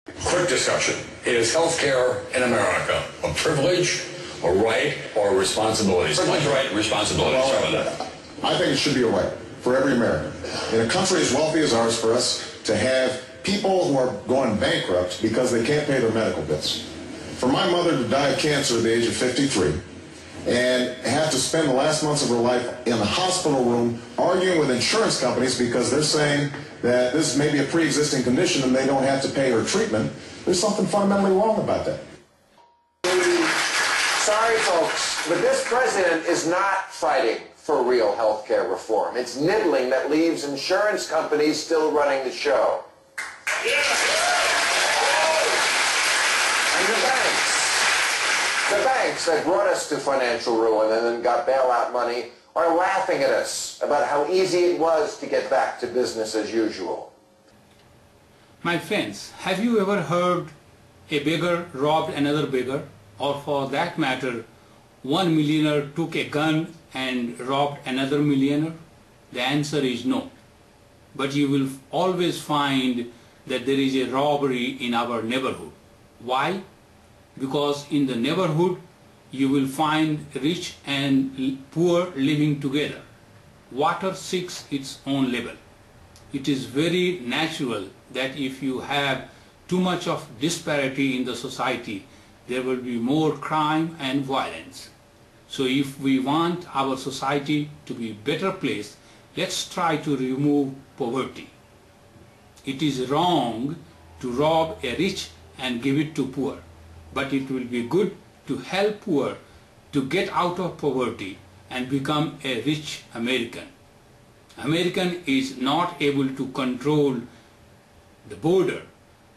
Quick discussion. Is healthcare in America a privilege, a right, or a responsibility? Someone's right, responsibility. I think it should be a right for every American. In a country as wealthy as ours, for us to have people who are going bankrupt because they can't pay their medical bills. For my mother to die of cancer at the age of 53 and have to spend the last months of her life in the hospital room arguing with insurance companies because they're saying that this may be a pre-existing condition and they don't have to pay her treatment, there's something fundamentally wrong about that. Sorry, folks, but this president is not fighting for real health care reform. It's nibbling that leaves insurance companies still running the show. And the banks that brought us to financial ruin and then got bailout money are laughing at us about how easy it was to get back to business as usual. My friends, have you ever heard a beggar robbed another beggar? Or for that matter, one millionaire took a gun and robbed another millionaire? The answer is no. But you will always find that there is a robbery in our neighborhood. Why? Because in the neighborhood you will find rich and poor living together. Water seeks its own level. It is very natural that if you have too much of disparity in the society, there will be more crime and violence. So if we want our society to be a better place, let's try to remove poverty. It is wrong to rob a rich and give it to poor, but it will be good to help poor to get out of poverty and become a rich American. American is not able to control the border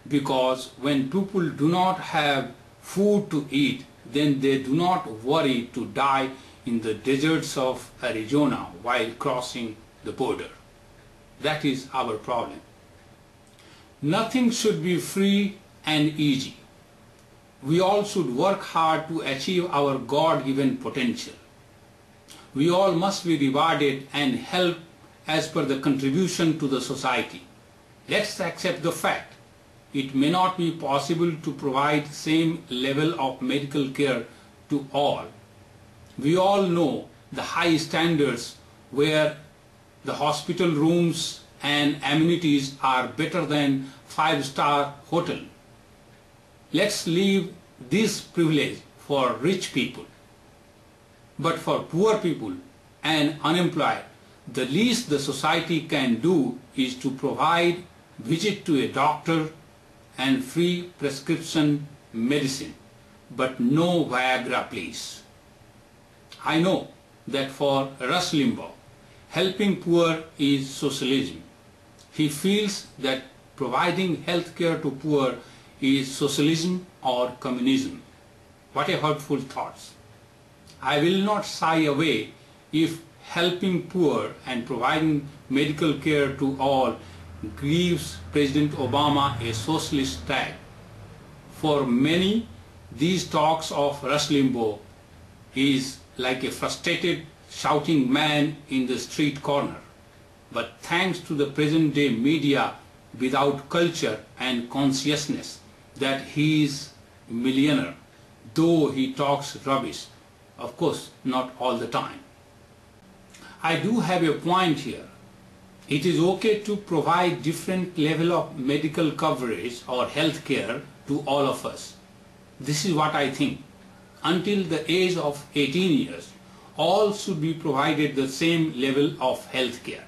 because when people do not have food to eat, then they do not worry to die in the deserts of Arizona while crossing the border. That is our problem. Nothing should be free and easy. We all should work hard to achieve our God-given potential. We all must be rewarded and helped as per the contribution to the society. Let's accept the fact it may not be possible to provide same level of medical care to all. We all know the high standards where the hospital rooms and amenities are better than 5-star hotel. Let's leave this privilege for rich people. But for poor people and unemployed, the least the society can do is to provide visit to a doctor and free prescription medicine, but no Viagra, please. I know that for Rush Limbaugh, helping poor is socialism. He feels that providing health care to poor is socialism or communism. What a hurtful thought. I will not shy away if helping poor and providing medical care to all gives President Obama a socialist tag. For many, these talks of Rush Limbaugh is like a frustrated shouting man in the street corner. But thanks to the present day media without culture and consciousness that he is a millionaire, though he talks rubbish, of course not all the time. I do have a point here. It is okay to provide different level of medical coverage or health care to all of us. This is what I think. Until the age of 18 years, all should be provided the same level of health care.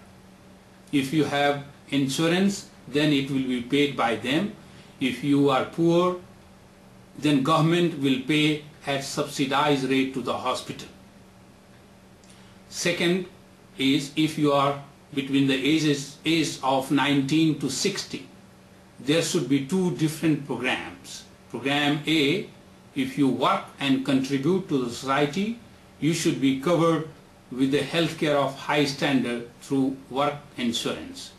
If you have insurance, then it will be paid by them. If you are poor, then government will pay at subsidized rate to the hospital. Second is if you are between the age of 19 to 60, there should be two different programs. Program A, if you work and contribute to the society, you should be covered with the health care of high standard through work insurance.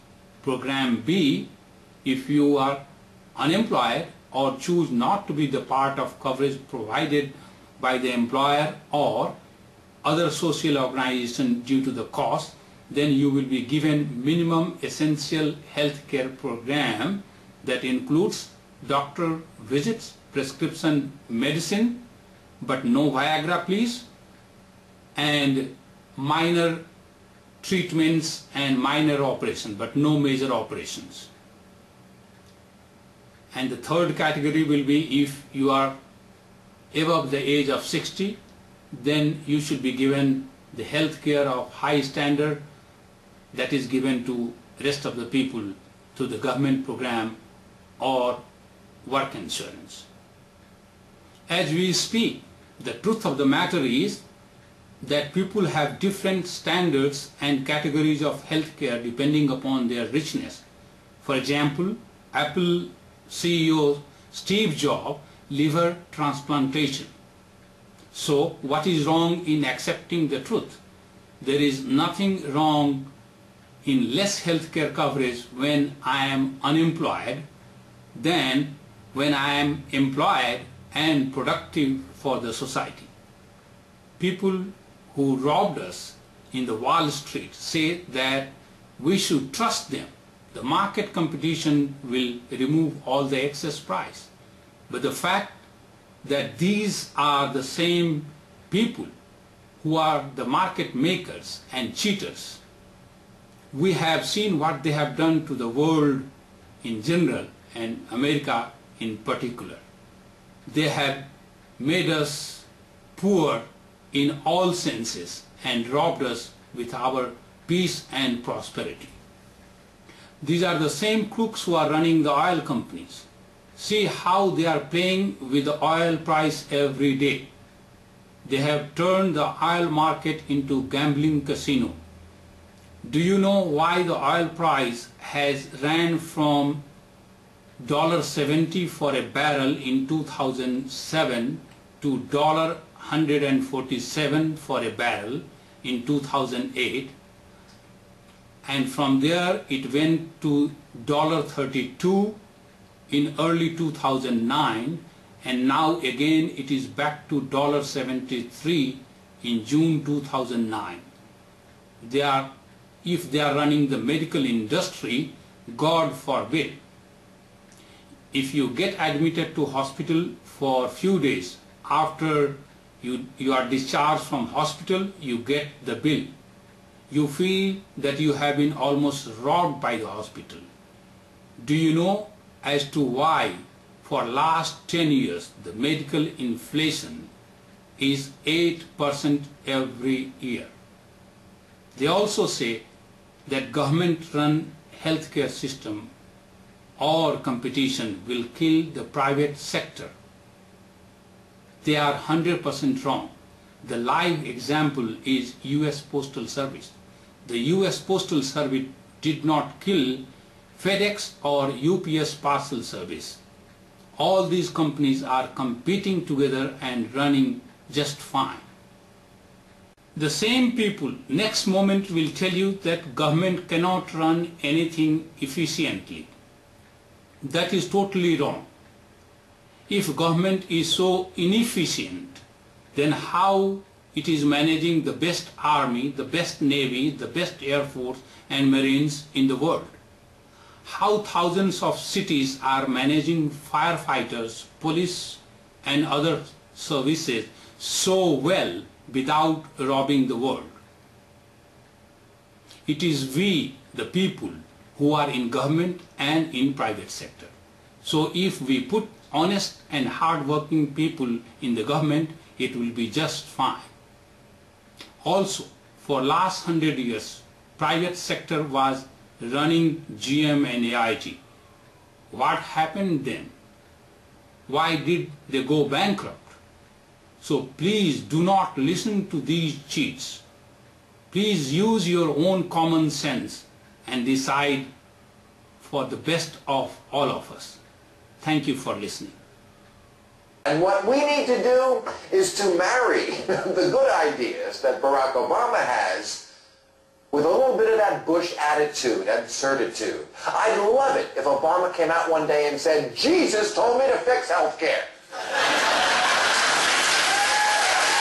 Program B, if you are unemployed or choose not to be the part of coverage provided by the employer or other social organization due to the cost, then you will be given minimum essential health care program that includes doctor visits, prescription medicine, but no Viagra please, and minor treatments and minor operations, but no major operations. And the third category will be if you are above the age of 60, then you should be given the health care of high standard that is given to rest of the people to the government program or work insurance. As we speak, the truth of the matter is that people have different standards and categories of health care depending upon their richness. For example, Apple CEO Steve Jobs, liver transplantation. So what is wrong in accepting the truth? There is nothing wrong in less healthcare coverage when I am unemployed than when I am employed and productive for the society. People who robbed us in the Wall Street say that we should trust them. The market competition will remove all the excess price. But the fact that these are the same people who are the market makers and cheaters, we have seen what they have done to the world in general and America in particular. They have made us poor in all senses and robbed us with our peace and prosperity. These are the same crooks who are running the oil companies. See how they are playing with the oil price every day. They have turned the oil market into gambling casino. Do you know why the oil price has ran from $70 for a barrel in 2007 to $147 for a barrel in 2008, and from there it went to $32 in early 2009, and now again it is back to $73 in June 2009. If they are running the medical industry, God forbid. If you get admitted to hospital for a few days, after you are discharged from hospital, you get the bill. You feel that you have been almost robbed by the hospital. Do you know as to why for last 10 years the medical inflation is 8% every year? They also say that government-run healthcare system or competition will kill the private sector. They are 100% wrong. The live example is US Postal Service. The US Postal Service did not kill FedEx or UPS Parcel Service. All these companies are competing together and running just fine. The same people next moment will tell you that government cannot run anything efficiently. That is totally wrong. If government is so inefficient, then how it is managing the best army, the best navy, the best air force and marines in the world? How thousands of cities are managing firefighters, police and other services so well without robbing the world? It is we, the people, who are in government and in private sector. So if we put honest and hard-working people in the government, it will be just fine. Also, for last 100 years, private sector was running GM and AIG. What happened then? Why did they go bankrupt? So please do not listen to these cheats. Please use your own common sense and decide for the best of all of us. Thank you for listening. And what we need to do is to marry the good ideas that Barack Obama has with a little bit of that Bush attitude and certitude. I'd love it if Obama came out one day and said, Jesus told me to fix health care.